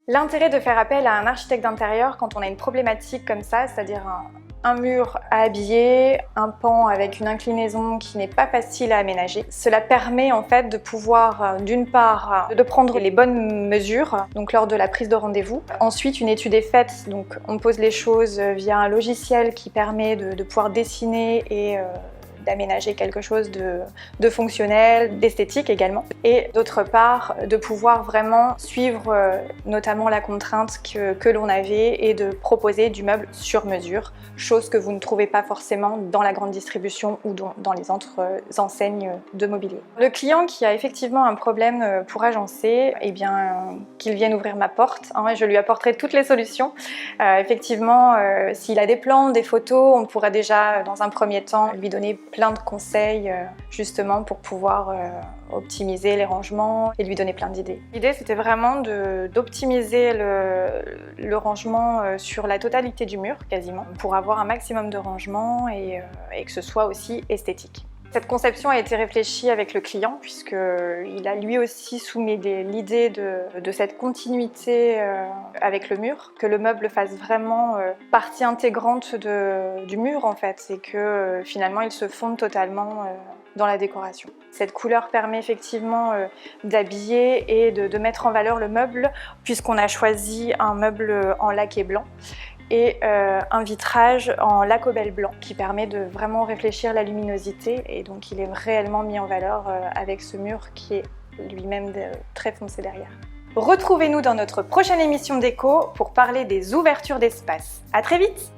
L'intérêt de faire appel à un architecte d'intérieur quand on a une problématique comme ça, c'est-à-dire un mur à habiller, un pan avec une inclinaison qui n'est pas facile à aménager. Cela permet en fait de pouvoir, d'une part, de prendre les bonnes mesures, donc lors de la prise de rendez-vous. Ensuite, une étude est faite, donc on pose les choses via un logiciel qui permet de pouvoir dessiner et d'aménager quelque chose de fonctionnel, d'esthétique également. Et d'autre part, de pouvoir vraiment suivre notamment la contrainte que l'on avait et de proposer du meuble sur mesure, chose que vous ne trouvez pas forcément dans la grande distribution ou dans les autres enseignes de mobilier. Le client qui a effectivement un problème pour agencer, eh bien, qu'il vienne ouvrir ma porte, hein, et je lui apporterai toutes les solutions. Effectivement, s'il a des plans, des photos, on pourra déjà dans un premier temps lui donner plein de conseils justement pour pouvoir optimiser les rangements et lui donner plein d'idées. L'idée c'était vraiment d'optimiser le rangement sur la totalité du mur quasiment pour avoir un maximum de rangement et que ce soit aussi esthétique. Cette conception a été réfléchie avec le client puisqu'il a lui aussi soumis l'idée de cette continuité avec le mur, que le meuble fasse vraiment partie intégrante du mur en fait et que finalement il se fonde totalement dans la décoration. Cette couleur permet effectivement d'habiller et de mettre en valeur le meuble puisqu'on a choisi un meuble en laqué blanc et un vitrage en lacobel blanc qui permet de vraiment réfléchir la luminosité et donc il est réellement mis en valeur avec ce mur qui est lui-même très foncé derrière. Retrouvez-nous dans notre prochaine émission déco pour parler des ouvertures d'espace. À très vite!